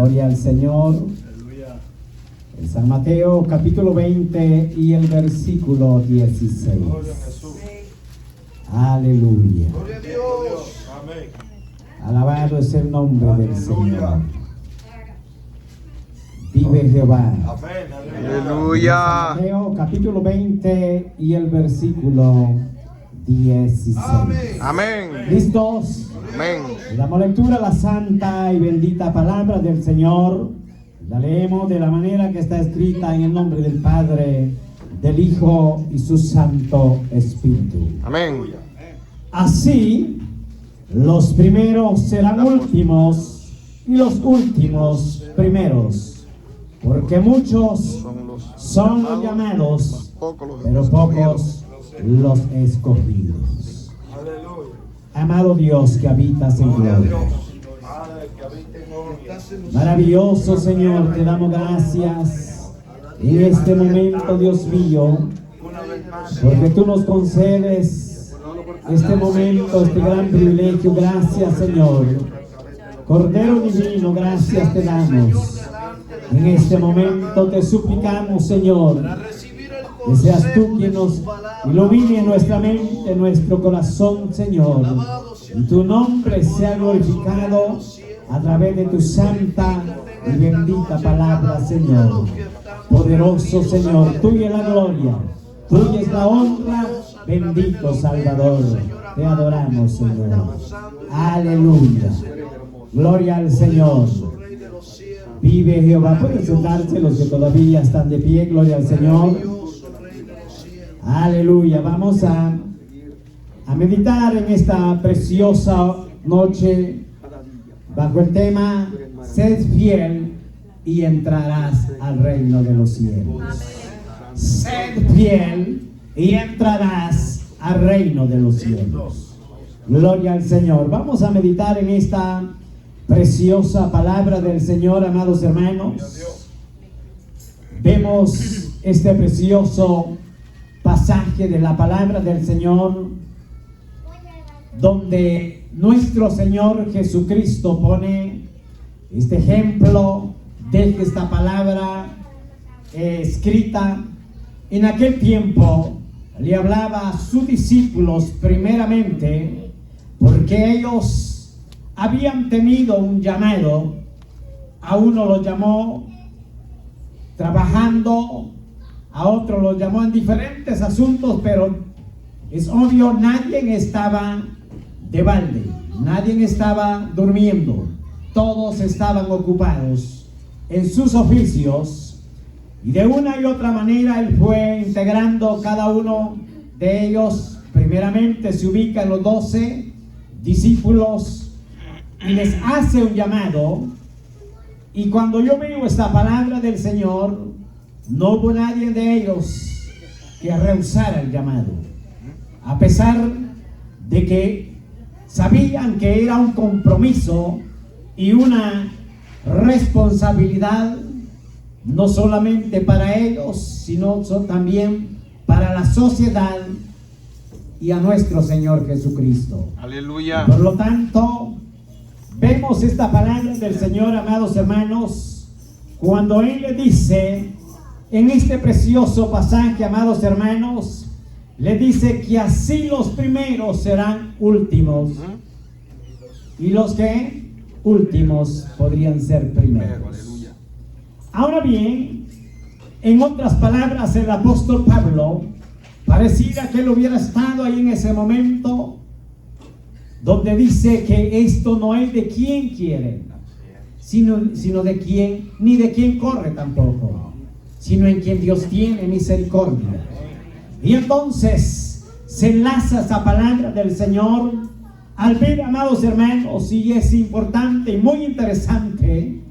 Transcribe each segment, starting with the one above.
Gloria al Señor. En San Mateo capítulo 20 y el versículo 16. Aleluya. Gloria a Dios. Amén. Alabado es el nombre del Señor. Vive Jehová. Amén. Aleluya. San Mateo capítulo 20 y el versículo 16. Amén. ¿Listos? Amén. Le damos lectura a la santa y bendita palabra del Señor. La leemos de la manera que está escrita en el nombre del Padre, del Hijo y su Santo Espíritu. Amén. Así, los primeros serán últimos y los últimos primeros, porque muchos son los llamados, pero pocos los escogidos. Aleluya. Amado Dios que habitas en Gloria a gloria. Dios. Padre, que habita en gloria. Maravilloso Señor, te damos gracias en este momento, Dios mío, Una vez más, porque tú nos concedes este momento, este gran privilegio. Gracias, Señor. Cordero divino, gracias te damos. En este momento te suplicamos, Señor, que seas tú quien nos ilumine nuestra mente, nuestro corazón, Señor. Y tu nombre sea glorificado a través de tu santa y bendita palabra, Señor. Poderoso Señor, tuya es la gloria, tuya es la honra, bendito Salvador. Te adoramos, Señor. Aleluya. Gloria al Señor. Vive Jehová. Pueden sentarse los que todavía están de pie. Gloria al Señor. Aleluya. Vamos a meditar en esta preciosa noche bajo el tema: sed fiel y entrarás al reino de los cielos. Sed fiel y entrarás al reino de los cielos. Gloria al Señor. Vamos a meditar en esta preciosa palabra del Señor, amados hermanos. Vemos este precioso pasaje de la palabra del Señor, donde nuestro Señor Jesucristo pone este ejemplo de esta palabra escrita. En aquel tiempo le hablaba a sus discípulos primeramente, porque ellos habían tenido un llamado. A uno lo llamó trabajando, a otro lo llamó en diferentes asuntos, pero es obvio, nadie estaba de balde, nadie estaba durmiendo, todos estaban ocupados en sus oficios, y de una y otra manera él fue integrando cada uno de ellos. Primeramente se ubica en los 12 discípulos y les hace un llamado. Y cuando yo veo esta palabra del Señor, no hubo nadie de ellos que rehusara el llamado, a pesar de que sabían que era un compromiso y una responsabilidad, no solamente para ellos, sino también para la sociedad y a nuestro Señor Jesucristo. Aleluya. Por lo tanto, vemos esta palabra del Señor, amados hermanos, cuando Él le dice en este precioso pasaje, amados hermanos, le dice que así los primeros serán últimos, y los que últimos podrían ser primeros. Ahora bien, en otras palabras, el apóstol Pablo pareciera que él hubiera estado ahí en ese momento donde dice que esto no es de quien quiere, sino de quien, ni de quien corre tampoco, sino en quien Dios tiene misericordia. Y entonces se enlaza esa palabra del Señor al ver, amados hermanos, y es importante y muy interesante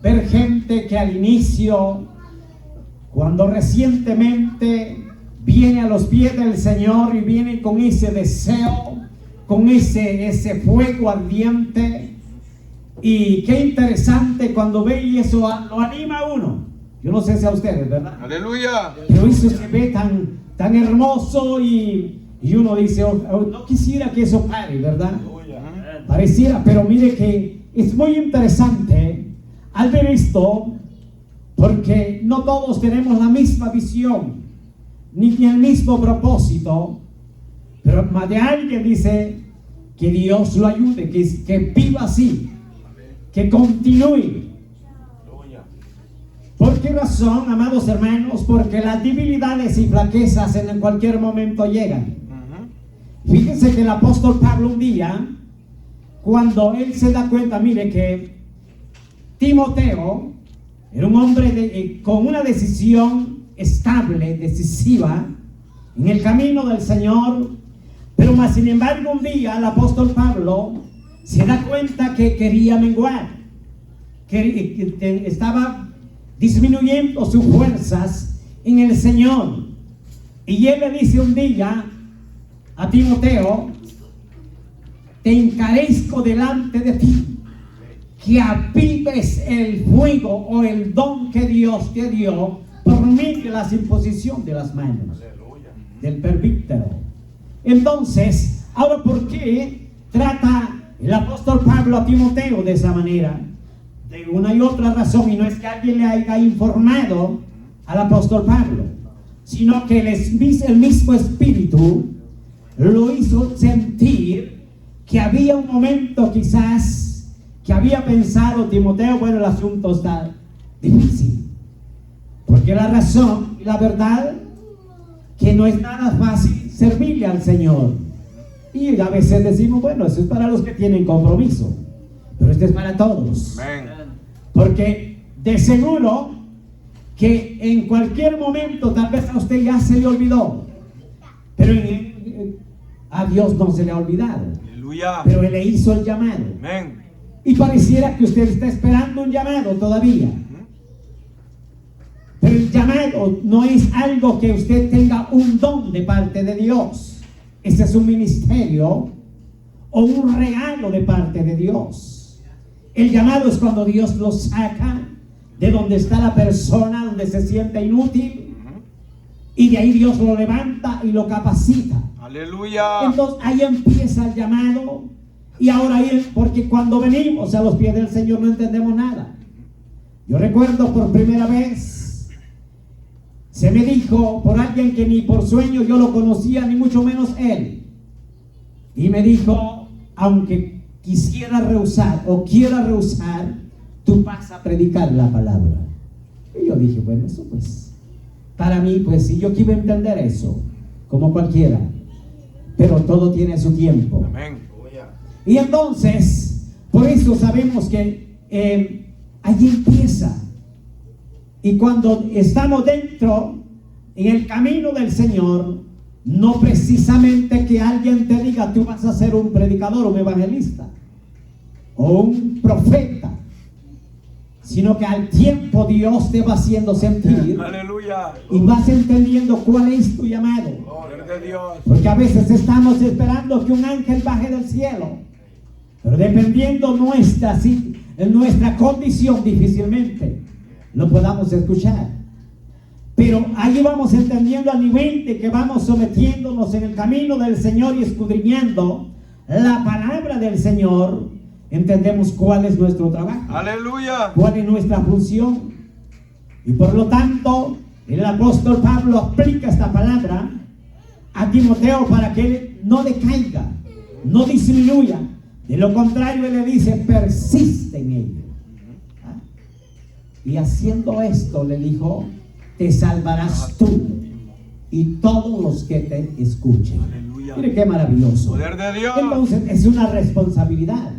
ver gente que al inicio, cuando recientemente viene a los pies del Señor y viene con ese deseo, con ese fuego ardiente. Y qué interesante cuando ve, y eso lo anima a uno. Yo no sé si a ustedes, ¿verdad? Aleluya. Pero eso se ve tan hermoso, y uno dice, no quisiera que eso pare, ¿verdad? Pareciera, pero mire que es muy interesante al ver esto, porque no todos tenemos la misma visión, ni el mismo propósito, pero más de alguien dice que Dios lo ayude, que viva así, que continúe. ¿Por qué razón, amados hermanos? Porque las debilidades y flaquezas en cualquier momento llegan. Fíjense que el apóstol Pablo un día, cuando él se da cuenta, mire que Timoteo era un hombre con una decisión estable, decisiva, en el camino del Señor, pero más sin embargo un día el apóstol Pablo se da cuenta que quería menguar, que estaba disminuyendo sus fuerzas en el Señor. Y él le dice un día a Timoteo: te encarezco delante de ti que avives el fuego o el don que Dios te dio por medio de la imposición de las manos del presbítero. Entonces, ahora, ¿por qué trata el apóstol Pablo a Timoteo de esa manera? De una y otra razón, y no es que alguien le haya informado al apóstol Pablo, sino que el mismo Espíritu lo hizo sentir que había un momento quizás que había pensado Timoteo: bueno, el asunto está difícil, porque la razón y la verdad que no es nada fácil servirle al Señor. Y a veces decimos: bueno, eso es para los que tienen compromiso, pero esto es para todos. Amén. Porque de seguro que en cualquier momento tal vez a usted ya se le olvidó, pero a Dios no se le ha olvidado. Aleluya. Pero Él le hizo el llamado. Amén. Y pareciera que usted está esperando un llamado todavía. Pero el llamado no es algo que usted tenga un don de parte de Dios. Ese es un ministerio o un regalo de parte de Dios. El llamado es cuando Dios lo saca de donde está la persona, donde se siente inútil, y de ahí Dios lo levanta y lo capacita. Aleluya. Entonces ahí empieza el llamado. Y ahora porque cuando venimos a los pies del Señor no entendemos nada. Yo recuerdo por primera vez, se me dijo por alguien que ni por sueño yo lo conocía, ni mucho menos él. Y me dijo: aunque quisiera rehusar o quiera rehusar, tú vas a predicar la palabra. Y yo dije: bueno, eso pues, para mí pues sí, yo quiero entender eso, como cualquiera. Pero todo tiene su tiempo. Amén. Y entonces, por eso sabemos que allí empieza. Y cuando estamos dentro, en el camino del Señor, no precisamente que alguien te diga: tú vas a ser un predicador, un evangelista o un profeta, sino que al tiempo Dios te va haciendo sentir. Aleluya. Y vas entendiendo cuál es tu llamado. Poder de Dios. Porque a veces estamos esperando que un ángel baje del cielo, pero dependiendo nuestra condición, difícilmente lo podamos escuchar. Pero ahí vamos entendiendo al nivel de que vamos sometiéndonos en el camino del Señor y escudriñando la palabra del Señor, entendemos cuál es nuestro trabajo. Aleluya. ¿Cuál es nuestra función? Y por lo tanto, el apóstol Pablo aplica esta palabra a Timoteo para que él no decaiga, no disminuya. De lo contrario, él le dice: persiste en ello. ¿Ah? Y haciendo esto, le dijo: te salvarás tú y todos los que te escuchen. Aleluya. Mire qué maravilloso. Poder de Dios. Entonces es una responsabilidad.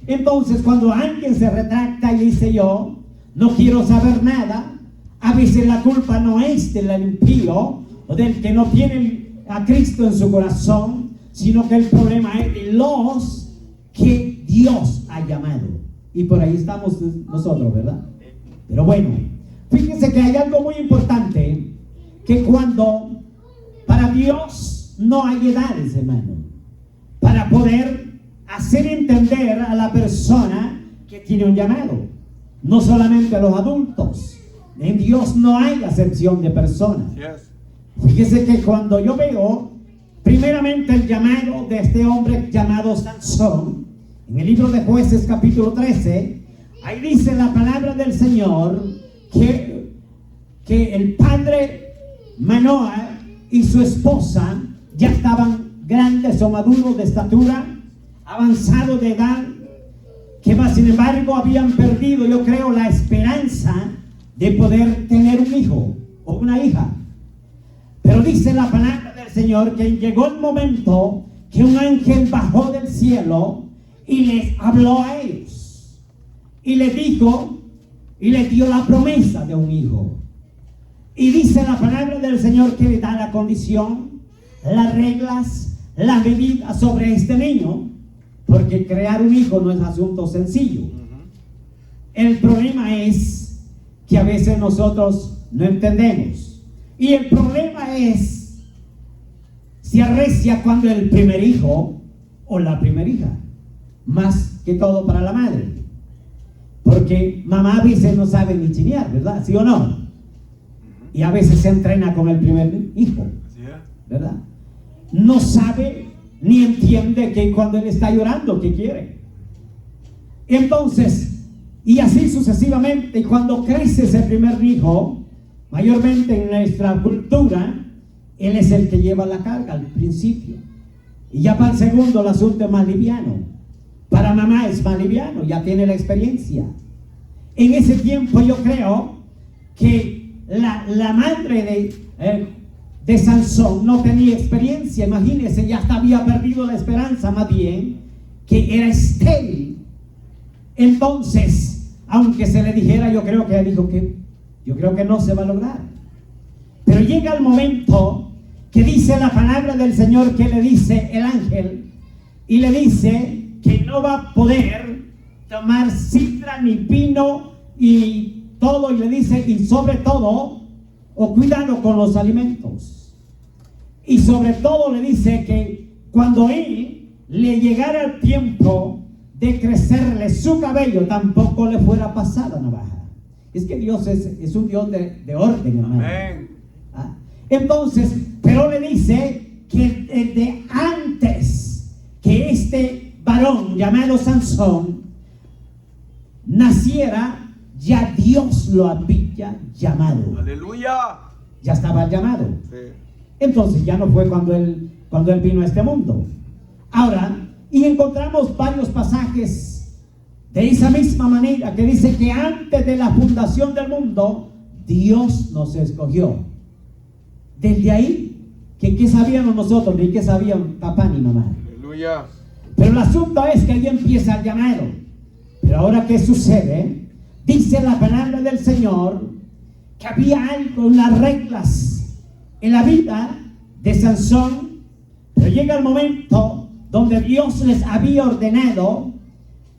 Entonces cuando alguien se retracta y dice: yo no quiero saber nada, a veces la culpa no es del impío o del que no tiene a Cristo en su corazón, sino que el problema es de los que Dios ha llamado. Y por ahí estamos nosotros, ¿verdad? Pero bueno, fíjense que hay algo muy importante, que cuando para Dios no hay edades, hermano, para poder hacer entender a la persona que tiene un llamado, no solamente a los adultos. En Dios no hay acepción de personas. Yes. Fíjese que cuando yo veo primeramente el llamado de este hombre llamado Sansón, en el libro de Jueces capítulo 13, Ahí dice la palabra del Señor que el padre Manoah y su esposa ya estaban grandes o maduros de estatura, avanzados de edad, que más sin embargo habían perdido, yo creo, la esperanza de poder tener un hijo o una hija. Pero dice la palabra del Señor que llegó el momento que un ángel bajó del cielo y les habló a ellos y les dijo y les dio la promesa de un hijo. Y dice la palabra del Señor que le da la condición, las reglas, las medidas sobre este niño, porque crear un hijo no es asunto sencillo. El problema es que a veces nosotros no entendemos. Y el problema se arrecia cuando el primer hijo o la primera hija, más que todo para la madre. Porque mamá a veces no sabe ni chinear, ¿verdad? ¿Sí o no? Y a veces se entrena con el primer hijo, ¿verdad? No sabe ni entiende que cuando él está llorando, ¿qué quiere? Entonces, y así sucesivamente, cuando crece ese primer hijo, mayormente en nuestra cultura, él es el que lleva la carga al principio. Y ya para el segundo el asunto es más liviano. Para mamá es más liviano, ya tiene la experiencia. En ese tiempo yo creo que la madre de Sansón no tenía experiencia, imagínense, ya hasta había perdido la esperanza, más bien, que era estéril. Entonces, aunque se le dijera, yo creo que no se va a lograr. Pero llega el momento que dice la palabra del Señor, que le dice el ángel, y le dice que no va a poder tomar sidra ni vino y todo, y le dice, y sobre todo, o cuidado con los alimentos. Y sobre todo le dice que cuando él le llegara el tiempo de crecerle su cabello, tampoco le fuera pasada navaja. Es que Dios es un Dios de orden, hermano. ¿Ah? Entonces, pero le dice que desde antes que este varón llamado Sansón naciera, ya Dios lo había llamado. Aleluya. Ya estaba llamado. Sí. Entonces ya no fue cuando él vino a este mundo. Ahora, y encontramos varios pasajes de esa misma manera, que dice que antes de la fundación del mundo, Dios nos escogió. Desde ahí, ¿qué sabíamos nosotros? Ni qué sabían papá ni mamá. Aleluya. Pero el asunto es que ahí empieza el llamado. Pero ahora, ¿qué sucede? Dice la palabra del Señor que había algo, unas reglas en la vida de Sansón, pero llega el momento donde Dios les había ordenado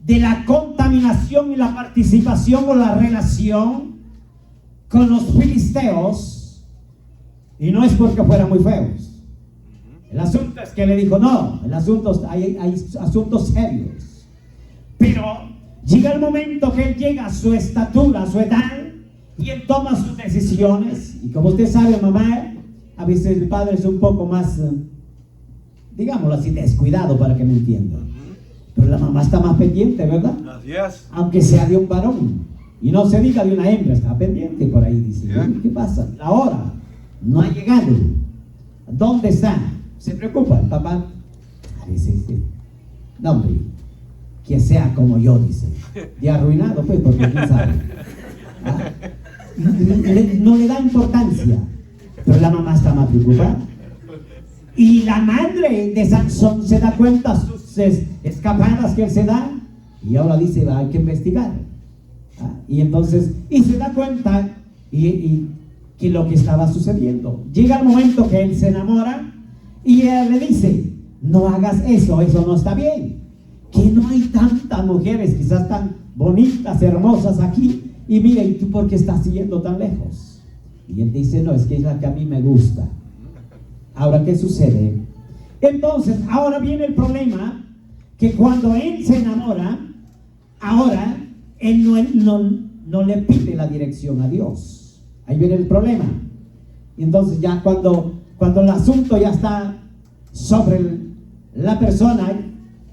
de la contaminación y la participación o la relación con los filisteos, y no es porque fueran muy feos. El asunto es que le dijo, no, hay asuntos serios. Pero llega el momento que él llega a su estatura, a su edad, y él toma sus decisiones. Y como usted sabe, mamá, a veces el padre es un poco más, digámoslo así, descuidado, para que me entiendan. Pero la mamá está más pendiente, ¿verdad? Así es. Aunque sea de un varón. Y no se diga de una hembra, está pendiente por ahí. Dice, ¿qué pasa? La hora no ha llegado. ¿Dónde está? Se preocupa el papá. Dice, no, hombre, que sea como yo, dice. Y arruinado, pues, porque quién sabe. No le da importancia. Pero la mamá está más preocupada. Y la madre de Sansón se da cuenta sus escapadas que él se da. Y ahora dice, hay que investigar. Y entonces, y se da cuenta y que lo que estaba sucediendo. Llega el momento que él se enamora y él le dice, no hagas eso no está bien. Que no hay tantas mujeres quizás tan bonitas, hermosas aquí. Y mira, ¿y tú por qué estás yendo tan lejos? Y él dice, no, es que es la que a mí me gusta. Ahora, ¿qué sucede? Entonces, ahora viene el problema, que cuando él se enamora, ahora él no le pide la dirección a Dios. Ahí viene el problema. Y entonces ya cuando el asunto ya está sobre la persona,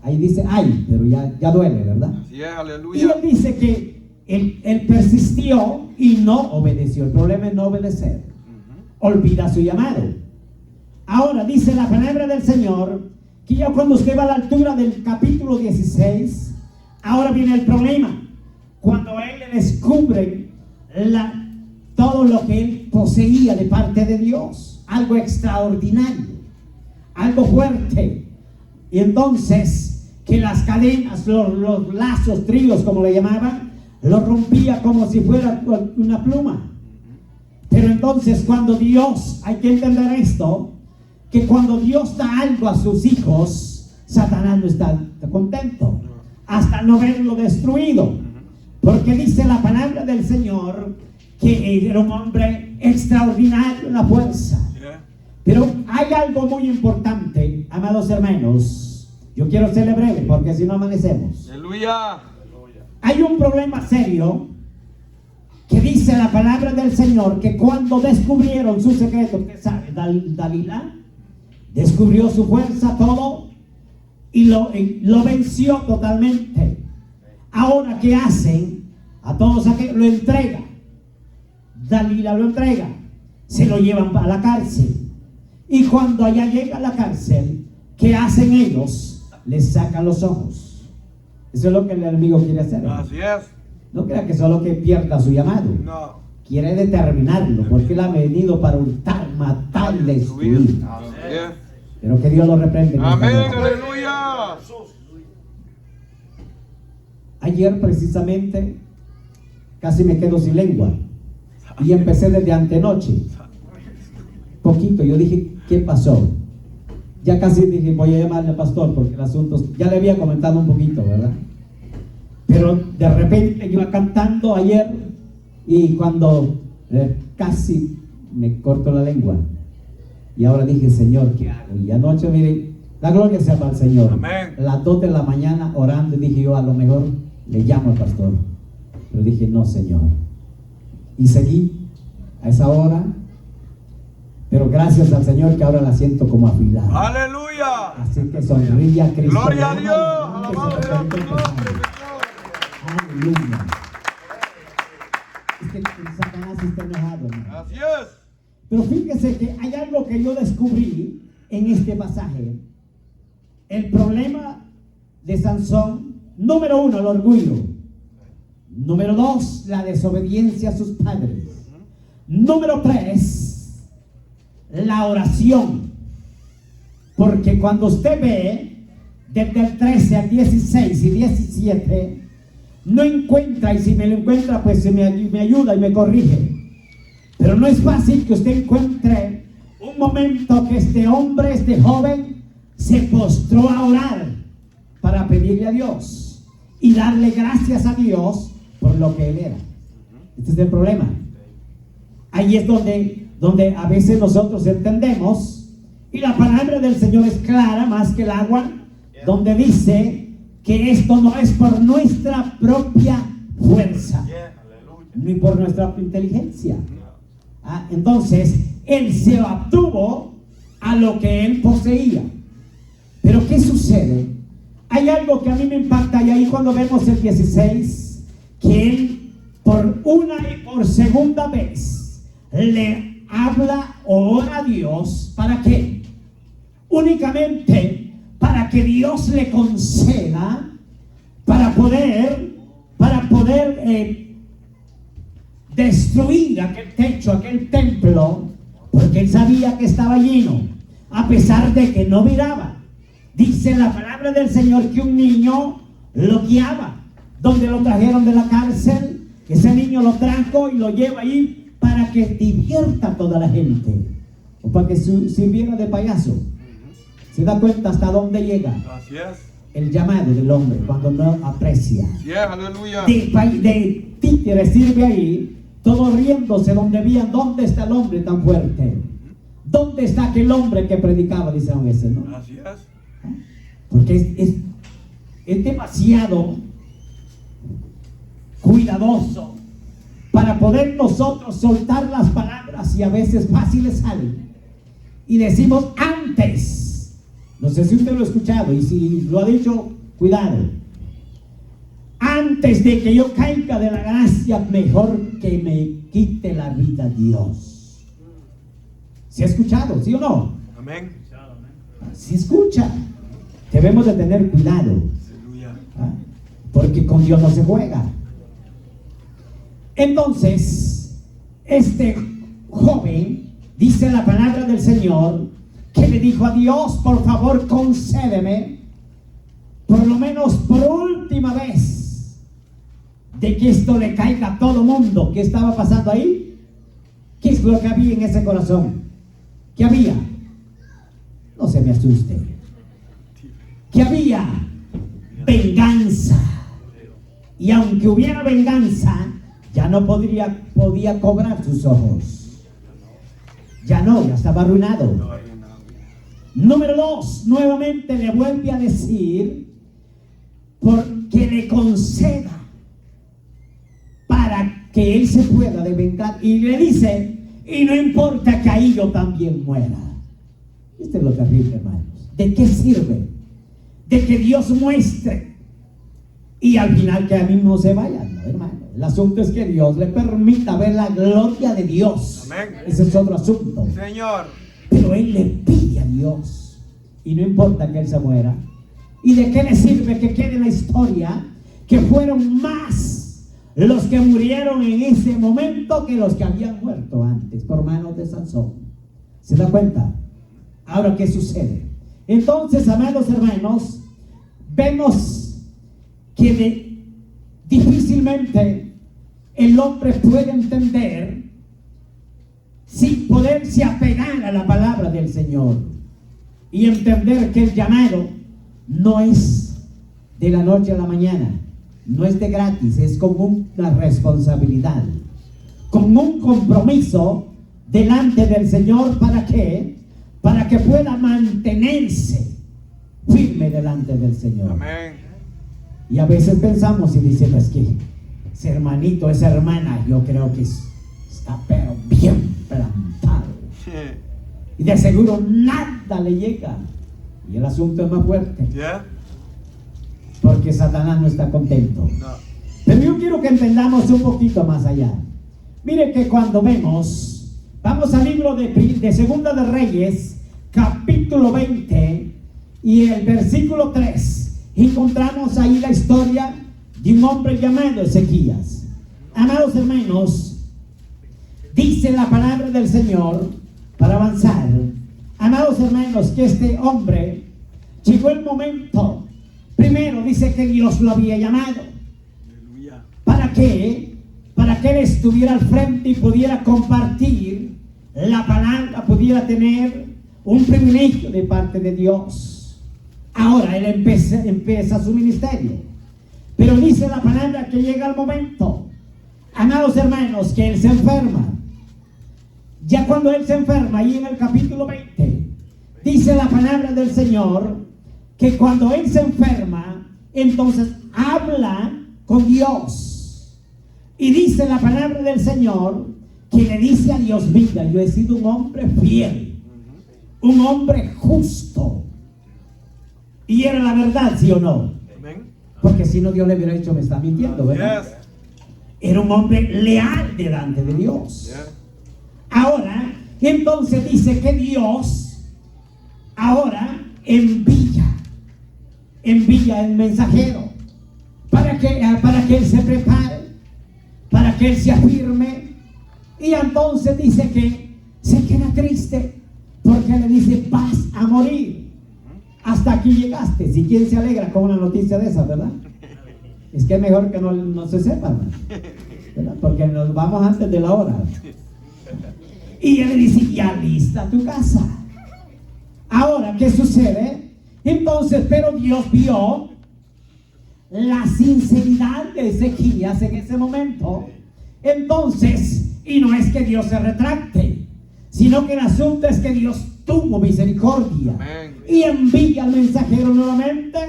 ahí dice, ay, pero ya duele, ¿verdad? Sí, Y aleluya. él dice que él persistió y no obedeció. El problema es no obedecer. Olvida su llamado. Ahora dice la palabra del Señor que ya cuando usted va a la altura del capítulo 16, ahora viene el problema. Cuando él le descubre todo lo que él poseía de parte de Dios, algo extraordinario, algo fuerte. Y entonces que las cadenas, los lazos, tríos como le llamaban, lo rompía como si fuera una pluma. Pero entonces cuando Dios, hay que entender esto, que cuando Dios da algo a sus hijos, Satanás no está contento hasta no verlo destruido, porque dice la palabra del Señor que era un hombre extraordinario en la fuerza. Pero hay algo muy importante, amados hermanos. Yo quiero ser breve porque si no amanecemos. Aleluya. Hay un problema serio que dice la palabra del Señor que cuando descubrieron su secreto, que sabe, Dalila descubrió su fuerza, todo, y lo venció totalmente. Ahora, ¿qué hacen? A todos aquellos lo entrega. Dalila lo entrega, se lo llevan a la cárcel. Y cuando allá llega a la cárcel, ¿qué hacen ellos? Les sacan los ojos. Eso es lo que el enemigo quiere hacer. Así es. No crea que solo que pierda su llamado. No. Quiere determinarlo, porque él ha venido para hurtar, matar y destruir. Así es. Pero que Dios lo reprende. Amén, aleluya. Ayer precisamente casi me quedo sin lengua. Y empecé desde antenoche. Poquito, yo dije, ¿qué pasó? Ya casi dije, voy a llamarle al pastor porque el asunto, ya le había comentado un poquito, ¿verdad? Pero de repente iba cantando ayer y cuando casi me corto la lengua. Y ahora dije, Señor, ¿qué hago? Y anoche, mire, la gloria sea para el Señor. Amén. A las 2 de la mañana orando, y dije yo, a lo mejor le llamo al pastor. Pero dije, no, Señor. Y seguí a esa hora. Pero gracias al Señor que ahora la siento como afilada. Aleluya. Así que sonríe a Cristo. Gloria a Dios. Llámale, Alabado sea tu llámale, nombre, Señor. Aleluya. Es que Satanás está enojado, hermano. Así es. Pero fíjese que hay algo que yo descubrí en este pasaje. El problema de Sansón, número 1, el orgullo. Número 2, la desobediencia a sus padres. Número 3, la oración. Porque cuando usted ve desde el 13 al 16 y 17, no encuentra, y si me lo encuentra, pues me ayuda y me corrige. Pero no es fácil que usted encuentre un momento que este hombre, este joven, se postró a orar para pedirle a Dios y darle gracias a Dios por lo que él era. Este es el problema. Ahí es donde a veces nosotros entendemos, y la palabra del Señor es clara más que el agua, donde dice que esto no es por nuestra propia fuerza, ni por nuestra inteligencia. Entonces, él se obtuvo a lo que él poseía. Pero ¿qué sucede? Hay algo que a mí me impacta, y ahí cuando vemos el 16, que él por una y por segunda vez le habla o ora a Dios. ¿Para qué? Únicamente para que Dios le conceda para poder destruir aquel techo, aquel templo, porque él sabía que estaba lleno, a pesar de que no miraba. Dice la palabra del Señor que un niño lo guiaba. Donde lo trajeron de la cárcel, ese niño lo trajo y lo lleva ahí para que divierta a toda la gente, o para que sirviera de payaso. ¿Se da cuenta hasta dónde llega Así es. el llamado del hombre cuando no aprecia? Así es, aleluya. De títere sirve ahí, todos riéndose, donde veían dónde está el hombre tan fuerte, dónde está aquel hombre que predicaba, dice a veces, ¿no? Así es. Porque es demasiado cuidadoso para poder nosotros soltar las palabras, y a veces fáciles salen y decimos antes. No sé si usted lo ha escuchado, y si lo ha dicho, cuidado. antes de que yo caiga de la gracia, mejor que me quite la vida Dios. ¿Se ha escuchado, sí o no? Amén. Se escucha. Debemos de tener cuidado. Aleluya. ¿Ah? Porque con Dios no se juega. Entonces, este joven, dice la palabra del Señor, que le dijo a Dios: por favor, concédeme, por lo menos por última vez, de que esto le caiga a todo mundo. ¿Qué estaba pasando ahí? ¿Qué es lo que había en ese corazón? ¿Qué había? No se me asuste. ¿Qué había? Venganza. Y aunque hubiera venganza, ya no podía cobrar sus ojos. Ya no, ya estaba arruinado. Número 2, nuevamente le vuelve a decir, porque le conceda para que él se pueda devengar. Y le dice: y no importa que ahí yo también muera. Esto es lo terrible, hermanos. ¿De qué sirve? De que Dios muestre y al final que a mí no se vaya, no, hermano. El asunto es que Dios le permita ver la gloria de Dios. Amén. Ese es otro asunto. Señor. Pero él le pide a Dios, y no importa que él se muera. ¿Y de qué le sirve que quede en la historia que fueron más los que murieron en ese momento que los que habían muerto antes por manos de Sansón? ¿Se da cuenta? Ahora, ¿qué sucede? Entonces, amados hermanos, vemos que difícilmente el hombre puede entender sin poderse apegar a la palabra del Señor y entender que el llamado no es de la noche a la mañana, no es de gratis, es con una responsabilidad, con un compromiso delante del Señor. ¿Para qué? Para que pueda mantenerse firme delante del Señor. Amén. Y a veces pensamos y dice: pues que ese hermanito, esa hermana, yo creo que está pero bien plantado. Y de seguro nada le llega. Y el asunto es más fuerte. ¿Ya? Porque Satanás no está contento. No. Pero yo quiero que entendamos un poquito más allá. Mire que cuando vamos al libro de Segunda de Reyes, capítulo 20 y el versículo 3, encontramos ahí la historia de un hombre llamado Ezequías. Amados hermanos, dice la palabra del Señor, para avanzar, amados hermanos, que este hombre llegó el momento. Primero dice que Dios lo había llamado. Aleluya. ¿Para qué? Para que él estuviera al frente y pudiera compartir la palabra, pudiera tener un privilegio de parte de Dios. Ahora él empieza su ministerio. Pero dice la palabra que llega el momento, amados hermanos, que él se enferma. Ya cuando él se enferma, ahí en el capítulo 20, dice la palabra del Señor que cuando él se enferma, entonces habla con Dios. Y dice la palabra del Señor que le dice a Dios: mira, yo he sido un hombre fiel, un hombre justo. Y era la verdad, ¿sí o no? Amén. Porque si no, Dios le hubiera dicho: me está mintiendo, ¿verdad? Yes. Era un hombre leal delante de Dios. Yeah. Ahora, entonces dice que Dios ahora envía el mensajero para que él se prepare, para que él se afirme. Y entonces dice que se queda triste porque le dice: vas a morir. Hasta aquí llegaste. ¿Y quién se alegra con una noticia de esa, verdad? Es que es mejor que no se sepa, ¿verdad? Porque nos vamos antes de la hora. Y él le dice: ya lista tu casa. Ahora, ¿qué sucede? Entonces, pero Dios vio la sinceridad de Ezequías en ese momento. Entonces, y no es que Dios se retracte, sino que el asunto es que Dios tuvo misericordia. Amén. Y envía al mensajero nuevamente.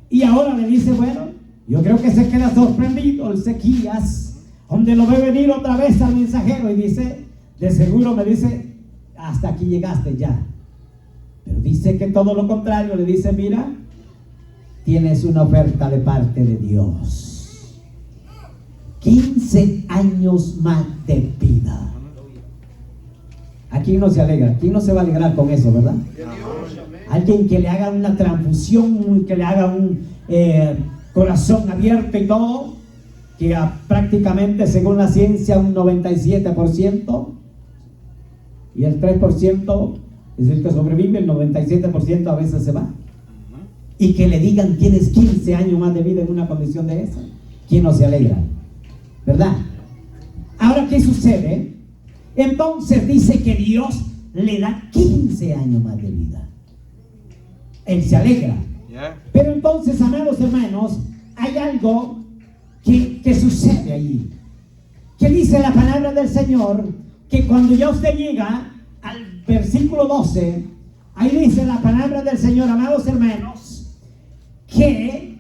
Y ahora le dice: bueno, yo creo que se queda sorprendido Ezequías, donde lo ve venir otra vez al mensajero y dice: de seguro me dice, hasta aquí llegaste ya. Pero dice que todo lo contrario, le dice: mira, tienes una oferta de parte de Dios. 15 años más de vida. ¿A quién no se alegra? ¿Quién no se va a alegrar con eso, verdad? Alguien que le haga una transfusión, que le haga un corazón abierto y todo, que prácticamente según la ciencia un 97%, y el 3% es el que sobrevive, el 97% a veces se va. Y que le digan tienes 15 años más de vida en una condición de esa. ¿Quién no se alegra? ¿Verdad? Ahora, ¿qué sucede? Entonces dice que Dios le da 15 años más de vida. Él se alegra. Pero entonces, amados hermanos, hay algo que sucede allí. Que dice la palabra del Señor, que cuando ya usted llega al versículo 12, ahí dice la palabra del Señor, amados hermanos, que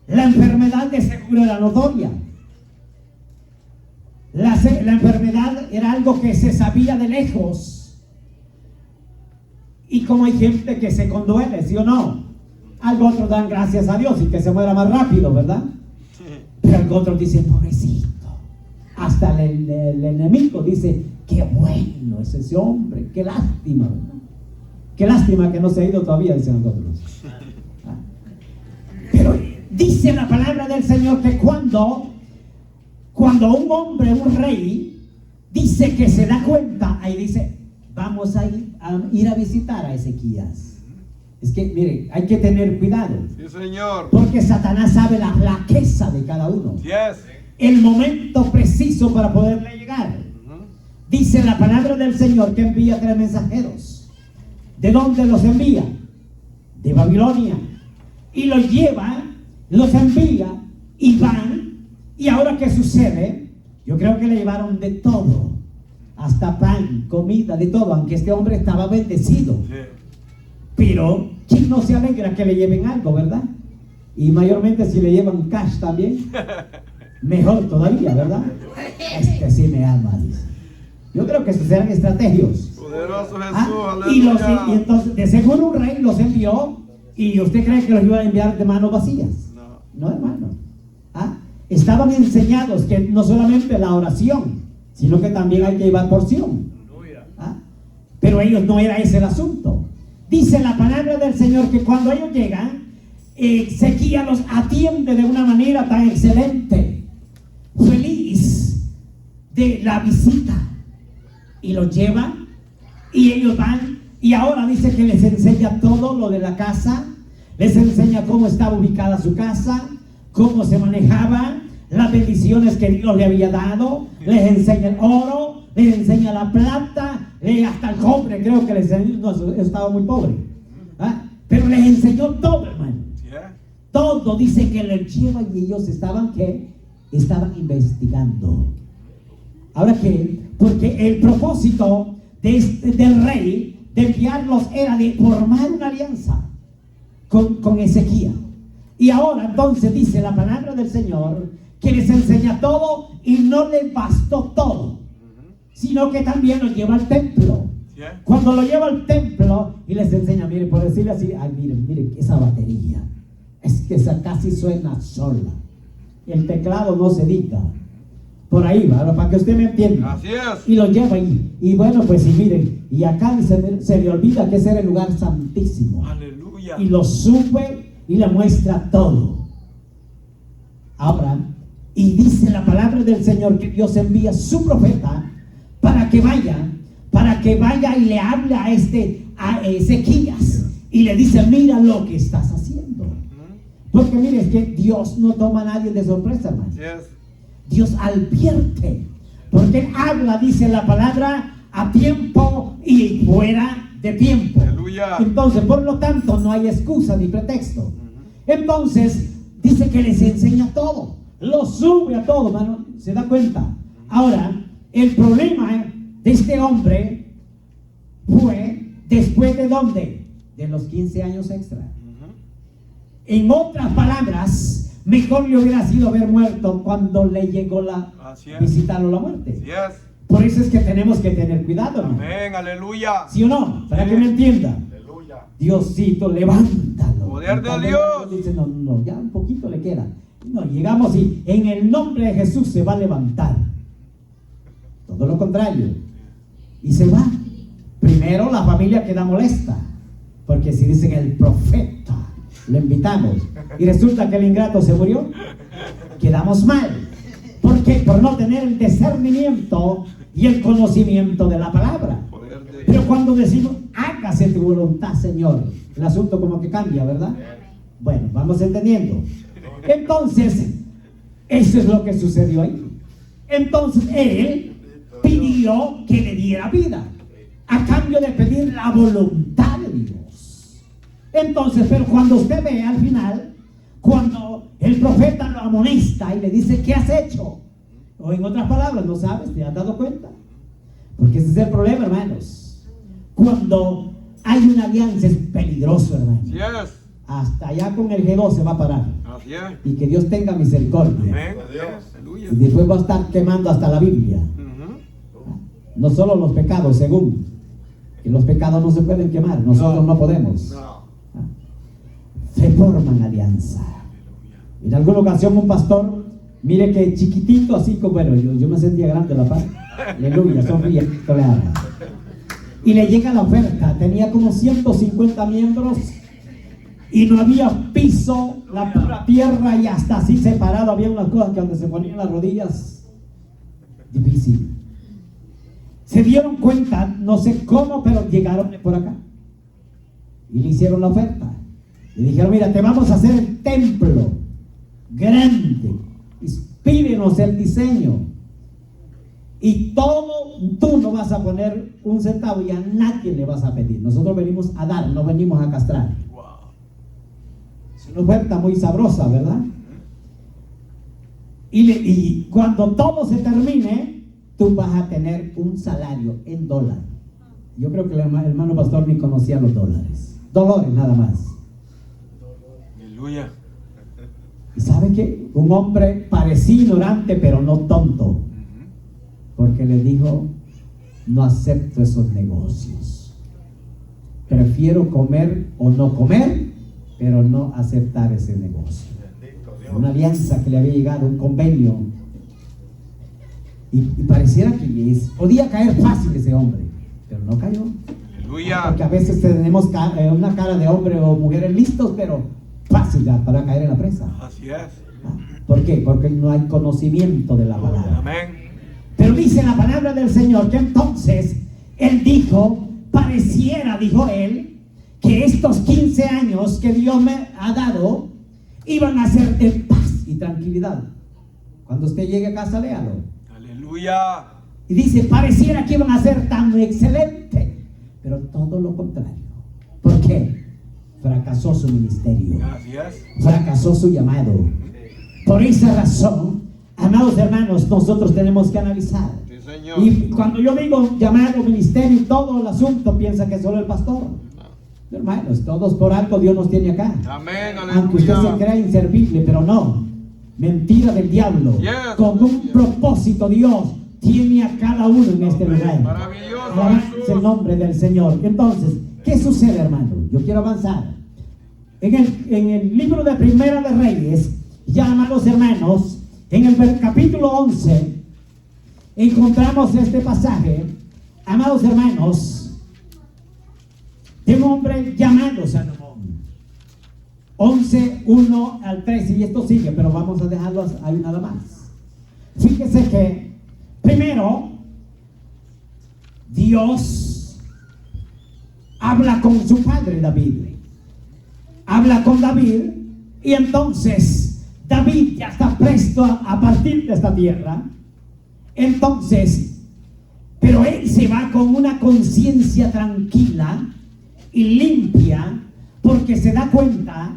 la enfermedad de seguro era notoria. La enfermedad era algo que se sabía de lejos. Y como hay gente que se conduele, ¿sí o no? Algo otros dan gracias a Dios y que se muera más rápido, ¿verdad? Pero algo otros dicen, pobrecito. Hasta el enemigo dice, qué bueno es ese hombre, qué lástima, ¿verdad? Qué lástima que no se ha ido todavía, dicen nosotros. Pero dice la palabra del Señor que cuando un hombre, un rey, dice que se da cuenta, ahí dice, vamos a ir a visitar a Ezequías. Es que, mire, hay que tener cuidado. Sí, Señor. Porque Satanás sabe la flaqueza de cada uno. Yes. El momento preciso para poderle llegar. Dice la palabra del Señor que envía 3 mensajeros. ¿De dónde los envía? De Babilonia. Y los lleva, los envía y van. Y ahora, ¿qué sucede? Yo creo que le llevaron de todo. Hasta pan, comida, de todo. Aunque este hombre estaba bendecido. Sí. Pero, ¿quién no se alegra que le lleven algo, verdad? Y mayormente si le llevan cash también. Mejor todavía, ¿verdad? Este sí me ama, dice. Yo creo que estos eran estrategios. Poderoso Jesús, y aleluya. entonces, de seguro un rey los envió. ¿Y usted cree que los iba a enviar de manos vacías? No, hermano. Estaban enseñados que no solamente la oración, sino que también hay que llevar porción. Pero ellos no era ese el asunto. Dice la palabra del Señor que cuando ellos llegan, Ezequías los atiende de una manera tan excelente, feliz de la visita, y los lleva y ellos van, y ahora dice que les enseña todo lo de la casa, les enseña cómo estaba ubicada su casa, cómo se manejaba, las bendiciones que Dios le había dado, les enseña el oro, les enseña la plata, hasta el cobre, creo que les enseñó. No, estaba muy pobre, pero les enseñó todo, hermano. Todo. Dice que les lleva, y ellos estaban investigando. Ahora, ¿qué? Porque el propósito del rey de enviarlos era de formar una alianza con Ezequías. Y ahora entonces dice la palabra del Señor que les enseña todo, y no les bastó todo, sino que también los lleva al templo. Cuando lo lleva al templo y les enseña, mire, por decirle así, ay, miren esa batería, es que esa casi suena sola, el teclado no se diga. Por ahí va, para que usted me entienda. Así es. Y lo lleva ahí. Y bueno, pues y miren, y acá se le olvida que ese era el lugar santísimo. Aleluya. Y lo sube y le muestra todo. Ahora, y dice la palabra del Señor que Dios envía su profeta para que vaya y le hable a Ezequías y le dice, mira lo que estás haciendo. Porque mire, es que Dios no toma a nadie de sorpresa, hermano. Yes. Dios advierte, porque Él habla, dice la palabra, a tiempo y fuera de tiempo. Aleluya. Entonces, por lo tanto, no hay excusa ni pretexto. Entonces, dice que les enseña todo, lo sube a todo, hermano. ¿Se da cuenta? Ahora, el problema de este hombre fue después de ¿dónde? De los 15 años extra. En otras palabras, mejor le hubiera sido haber muerto cuando le llegó visitarlo la muerte. Yes. Por eso es que tenemos que tener cuidado, hermano. Amén, aleluya. ¿Sí o no? Para que me entienda. Aleluya. Diosito, levántalo. Poder de Cuando Dios. Dice, no, ya un poquito le queda. No, llegamos y en el nombre de Jesús se va a levantar. Todo lo contrario. Y se va. Primero la familia queda molesta. Porque si dicen el profeta, lo invitamos. Y resulta que el ingrato se murió. Quedamos mal. ¿Por qué? Por no tener el discernimiento y el conocimiento de la palabra. Pero cuando decimos, hágase tu voluntad, Señor, el asunto como que cambia, ¿verdad? Bueno, vamos entendiendo. Entonces, eso es lo que sucedió ahí. Entonces, él pidió que le diera vida, a cambio de pedir la voluntad de Dios. Entonces, pero cuando usted ve al final, cuando el profeta lo amonesta y le dice, ¿qué has hecho? O en otras palabras, no sabes, ¿te has dado cuenta? Porque ese es el problema, hermanos. Cuando hay una alianza es peligroso, hermano. Así es. Hasta allá con el G2 se va a parar. Así es. Y que Dios tenga misericordia. Amén. Aleluya. Y después va a estar quemando hasta la Biblia. No solo los pecados, según. Que los pecados no se pueden quemar. Nosotros no podemos. Se forman alianza. En alguna ocasión un pastor, mire que chiquitito, así como, bueno, yo me sentía grande la paz. Aleluya, sonríe, claro. Y le llega la oferta, tenía como 150 miembros y no había piso, la pura tierra, y hasta así separado había unas cosas que donde se ponían las rodillas, difícil. Se dieron cuenta, no sé cómo, pero llegaron por acá y le hicieron la oferta. Le dijeron, mira, te vamos a hacer el templo grande, pídenos el diseño. Y todo, tú no vas a poner un centavo y a nadie le vas a pedir. Nosotros venimos a dar, no venimos a castrar. Es una oferta muy sabrosa, ¿verdad? Y cuando todo se termine, tú vas a tener un salario en dólar. Yo creo que el hermano pastor ni conocía los dólares. Dolores nada más. Aleluya. ¿Y sabe qué? Un hombre parecía ignorante, pero no tonto. Porque le dijo, no acepto esos negocios. Prefiero comer o no comer, pero no aceptar ese negocio. Una alianza que le había llegado, un convenio. Y pareciera que podía caer fácil ese hombre, pero no cayó. Aleluya. Porque a veces tenemos una cara de hombre o mujeres listos, pero fácil para caer en la presa. Así es. ¿Por qué? Porque no hay conocimiento de la palabra. Amén. Pero dice la palabra del Señor que entonces él dijo, pareciera, dijo él, que estos 15 años que Dios me ha dado iban a ser de paz y tranquilidad. Cuando usted llegue a casa, léalo. Aleluya. Y dice, pareciera que iban a ser tan excelentes, pero todo lo contrario. ¿Por qué? Fracasó su ministerio. Gracias. Fracasó su llamado. Por esa razón, amados hermanos, nosotros tenemos que analizar. Sí, Señor. Y cuando yo digo llamado, ministerio y todo el asunto, piensa que es solo el pastor. Hermanos, todos por algo Dios nos tiene acá. Amén. Aunque usted se Aleluya. crea inservible, pero no. Mentira del diablo. Yes. Con un propósito Dios tiene a cada uno en este lugar. Maravilloso, Alabanza Jesús. el nombre del Señor. Entonces, ¿qué sucede, hermano? Yo quiero avanzar. En el libro de Primera de Reyes, ya, amados hermanos, en el capítulo 11, encontramos este pasaje, amados hermanos, de un hombre llamado Salomón. 11, 1 al 13, y esto sigue, pero vamos a dejarlo ahí nada más. Fíjese que, primero, Dios habla con su padre David. Habla con David, y entonces David ya está presto a partir de esta tierra. Entonces, pero él se va con una conciencia tranquila y limpia, porque se da cuenta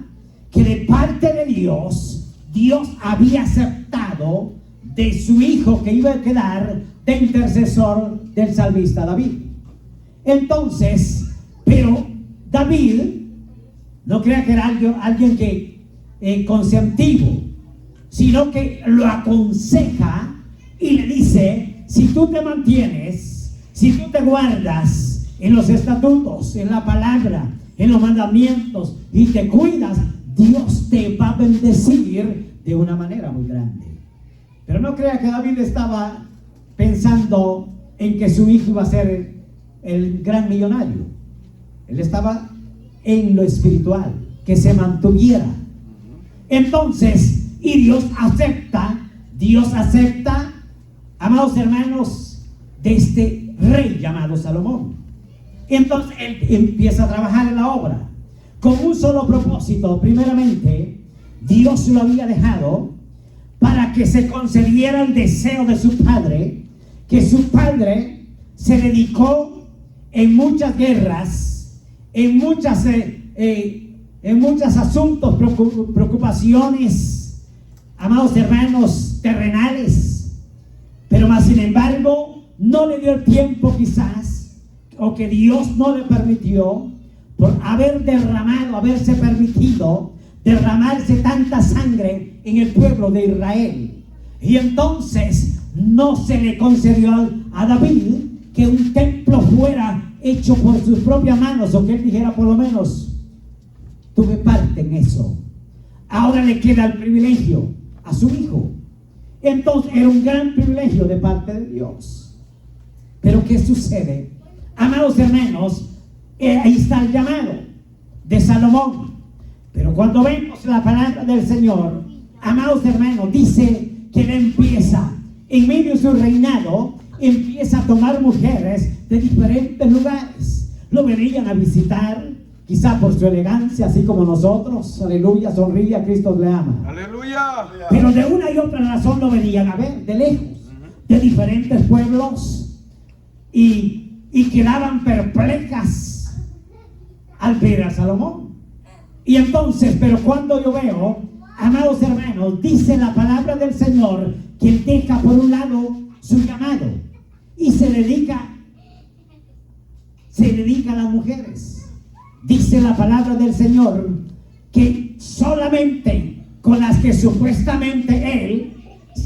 que de parte de Dios, Dios había aceptado de su hijo que iba a quedar de intercesor del salmista David. Entonces, pero David, no crea que era alguien que consentivo, sino que lo aconseja y le dice, si tú te mantienes, si tú te guardas en los estatutos, en la palabra, en los mandamientos y te cuidas, Dios te va a bendecir de una manera muy grande. Pero no crea que David estaba pensando en que su hijo iba a ser el gran millonario. Él estaba en lo espiritual, que se mantuviera. Entonces, y Dios acepta, amados hermanos, de este rey llamado Salomón. Entonces él empieza a trabajar en la obra con un solo propósito. Primeramente, Dios lo había dejado para que se concediera el deseo de su padre, que su padre se dedicó en muchas guerras, en muchos asuntos, preocupaciones, amados hermanos, terrenales, pero más sin embargo no le dio el tiempo quizás, o que Dios no le permitió, por haberse permitido derramarse tanta sangre en el pueblo de Israel. Y entonces no se le concedió a David que un templo fuera hecho por sus propias manos, o que él dijera, por lo menos tuve parte en eso. Ahora le queda el privilegio a su hijo. Entonces era un gran privilegio de parte de Dios. Pero ¿qué sucede? Amados hermanos, ahí está el llamado de Salomón. Pero cuando vemos la palabra del Señor, amados hermanos, dice que él empieza, en medio de su reinado, empieza a tomar mujeres de diferentes lugares. Lo venían a visitar, quizá por su elegancia, así como nosotros. Aleluya, sonríe, a Cristo le ama. Aleluya. Pero de una y otra razón lo venían a ver, de lejos, de diferentes pueblos, y quedaban perplejas al ver a Salomón. Y entonces, pero cuando yo veo, amados hermanos, dice la palabra del Señor que él deja por un lado su llamado y se dedica a las mujeres. Dice la palabra del Señor que solamente con las que supuestamente él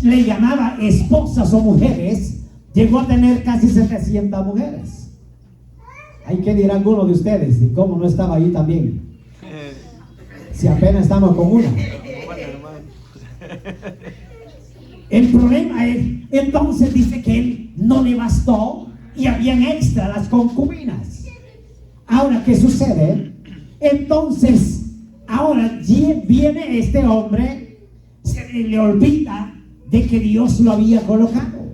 le llamaba esposas o mujeres, llegó a tener casi 700 mujeres. Hay que dirá alguno de ustedes, y cómo no estaba ahí también, si apenas estamos con una. El problema es, entonces dice que él no le bastó y habían extra las concubinas. Ahora, ¿qué sucede? Entonces, ahora viene este hombre, se le olvida de que Dios lo había colocado